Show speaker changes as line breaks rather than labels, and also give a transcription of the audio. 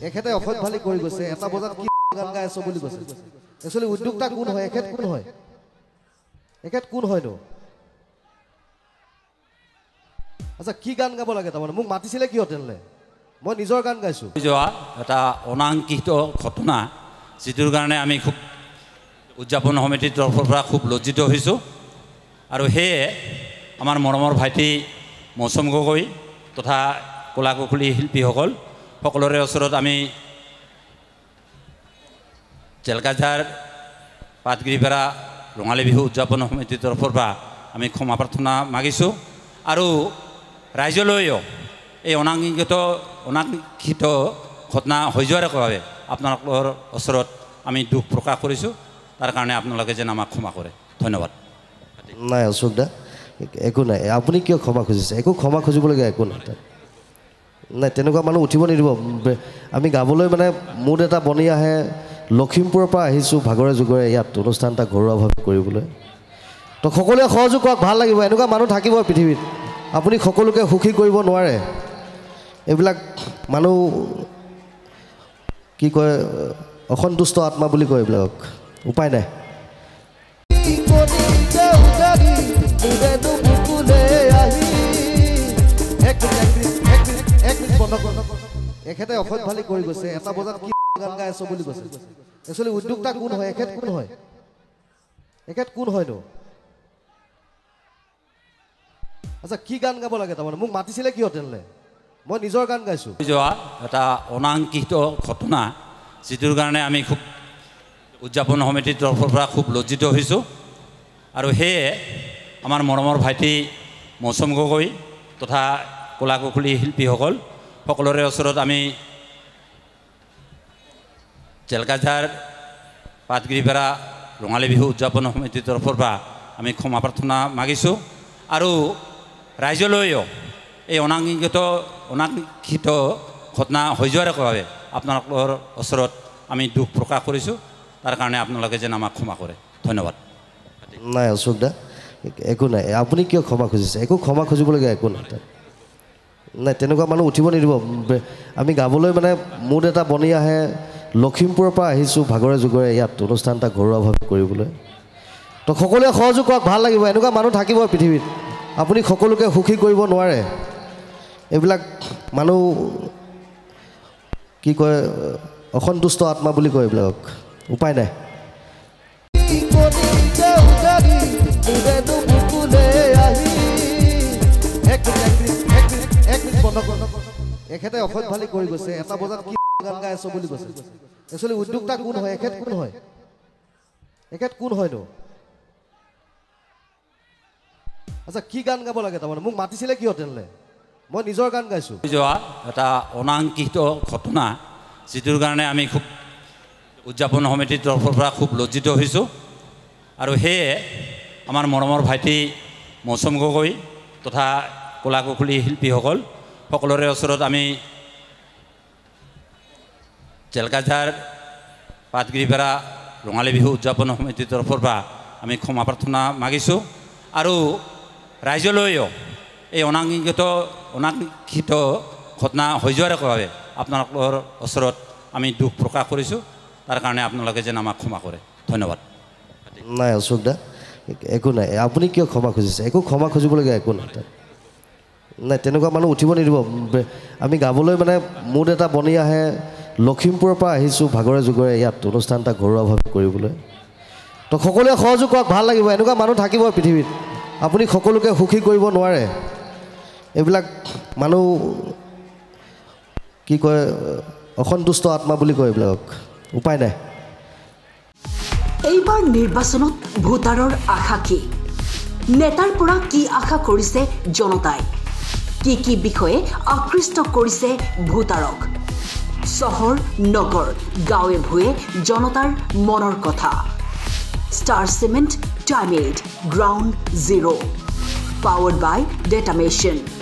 এখেতে অসৎ ভালি কৰি গৈছে এটা বজাত কি গান গাই আছো বুলি কৈছে একচুয়ালি উদ্যোক্তা কোন হয় এখেত কোন হয় এখেত কোন হয়নো আচ্ছা কি গান গাব লাগে তাৰমানে মোক মাতিছিলে কিয় তেনেলে মই নিজৰ গান গাইছো
যোৱা এটা অনাংকিত ঘটনা যিটোৰ কাৰণে আমি খুব উদযাপন সমিতিৰ তৰফৰ পৰা খুব লজ্জিত হৈছো আৰু হেয়ে আমাৰ মৰমৰ ভাইটি মৌচুম গগৈ তথা কলাকুশলী শিল্পীসকল সকলোৰে ওচৰত আমি জেলকাজাৰ পাতগিৰিপাৰা ৰঙালী বিহু উদযাপন সমিতিৰ তৰফৰ পৰা আমি ক্ষমা প্ৰাৰ্থনা মাগিছোঁ আৰু ৰাইজলৈও এই অনাংকিত ঘটনা হৈ যোৱাৰ বাবে আপোনালোকৰ ওচৰত আমি দুখ প্ৰকাশ কৰিছোঁ তাৰ কাৰণে আপোনালোকে যেন আমাক ক্ষমা কৰে ধন্যবাদ
নাই অশোক দা একো নাই আপুনি কিয় ক্ষমা খুজিছে একো ক্ষমা খুজিবলগীয়া একো নাই নাই তেনেকুৱা মানুহ উঠিব নিদিব আমি গাবলৈ মানে মুড এটা বনি আহে লখিমপুৰৰ পৰা আহিছোঁ ভাগৰে যুগৰে ইয়াত অনুষ্ঠান এটা ঘৰুৱাভাৱে কৰিবলৈ তো সকলোৱে সহযোগ কৰক ভাল লাগিব এনেকুৱা মানুহ থাকিব পৃথিৱীত আপুনি সকলোকে সুখী কৰিব নোৱাৰে এইবিলাক মানুহ কি কয় অসন্তুষ্ট আত্মা বুলি কয় এইবিলাকক উপায় নাই এখেতে অসৎ ভালি কৰি গৈছে এটা বজাত কি গান গাই আছো বুলি কৈছে একচুয়ালি উদ্যোক্তা কোন হয় এখেত কোন হয় এখেত কোন হয়নো আচ্ছা কি গান গাব লাগে তাৰমানে মোক মাতিছিলে কিয় তেনেলে মই নিজৰ গান গাইছো
যোৱা এটা অনাংকিত ঘটনা যিটোৰ কাৰণে আমি খুব উদযাপন সমিতিৰ তৰফৰ পৰা খুব লজ্জিত হৈছোঁ আৰু হেয়ে আমাৰ মৰমৰ ভাইটি মৌচুম গগৈ তথা কলাকুশলী শিল্পীসকল সকলোৰে ওচৰত আমি জেলকাজাৰ পাতগিৰিপাৰা ৰঙালী বিহু উদযাপন সমিতিৰ তৰফৰ পৰা আমি ক্ষমা প্ৰাৰ্থনা মাগিছোঁ আৰু ৰাইজলৈও এই অনাংকিত ঘটনা হৈ যোৱাৰ বাবে আপোনালোকৰ ওচৰত আমি দুখ প্ৰকাশ কৰিছোঁ তাৰ কাৰণে আপোনালোকে যেন আমাক ক্ষমা কৰে ধন্যবাদ
নাই অশোক দা একো নাই আপুনি কিয় ক্ষমা খুজিছে একো ক্ষমা খুজিবলগীয়া একো নাই নাই তেনেকুৱা মানুহ উঠিব নিদিব আমি গাবলৈ মানে মুড এটা বনি আহে লখিমপুৰৰ পৰা আহিছোঁ ভাগৰে যুগৰে ইয়াত অনুষ্ঠান এটা ঘৰুৱাভাৱে কৰিবলৈ তো সকলোৱে সহযোগ কৰক ভাল লাগিব এনেকুৱা মানুহ থাকিব পৃথিৱীত আপুনি সকলোকে সুখী কৰিব নোৱাৰে এইবিলাক মানুহ কি কয় অসন্তুষ্ট আত্মা বুলি কয় এইবিলাকক উপায় নাই এখেতে অসৎ ভালি কৰি গৈছে এটা বজাত কি গান গাই আছো বুলি কৈছে একচুয়ালি উদ্যোক্তা কোন হয় এখেত কোন হয় এখেত কোন হয়নো আচ্ছা কি গান গাব লাগে তাৰমানে মোক মাতিছিলে কিয় তেনেলে মই নিজৰ গান গাইছো
যোৱা এটা অনাংকিত ঘটনা যিটোৰ কাৰণে আমি খুব উদযাপন সমিতিৰ তৰফৰ পৰা খুব লজ্জিত হৈছোঁ আৰু হেয়ে আমাৰ মৰমৰ ভাইটি মৌচুম গগৈ তথা কলাকুশলী শিল্পীসকল সকলোৰে ওচৰত আমি জেলকাজাৰ পাতগিৰিপাৰা ৰঙালী বিহু উদযাপন সমিতিৰ তৰফৰ পৰা আমি ক্ষমা প্ৰাৰ্থনা মাগিছোঁ আৰু ৰাইজলৈও এই অনাংকিত ঘটনা হৈ যোৱাৰ বাবে আপোনালোকৰ ওচৰত আমি দুখ প্ৰকাশ কৰিছোঁ তাৰ কাৰণে আপোনালোকে যেন আমাক ক্ষমা কৰে ধন্যবাদ
নাই অশোক দা একো নাই আপুনি কিয় ক্ষমা খুজিছে একো ক্ষমা খুজিবলগীয়া একো নাই নাই তেনেকুৱা মানুহ উঠিব নিদিব আমি গাবলৈ মানে মুড এটা বনি আহে লখিমপুৰৰ পৰা আহিছোঁ ভাগৰে যুগৰে ইয়াত অনুষ্ঠান এটা ঘৰুৱাভাৱে কৰিবলৈ তো সকলোৱে সহযোগ কৰক ভাল লাগিব এনেকুৱা মানুহ থাকিব পৃথিৱীত আপুনি সকলোকে সুখী কৰিব নোৱাৰে এইবিলাক মানুহ কি কয় অসন্তুষ্ট আত্মা বুলি কয় এইবিলাকক উপায় নাই
এইবাৰ নিৰ্বাচনত ভোটাৰৰ আশা কি নেতাৰ পৰা কি আশা কৰিছে জনতাই কি বিষয়ে আকৃষ্ট কৰিছে ভোটাৰক চহৰ নগৰ গাঁৱে ভূঞে জনতাৰ মনৰ কথা star cement timed ground zero' powered by Data Machine.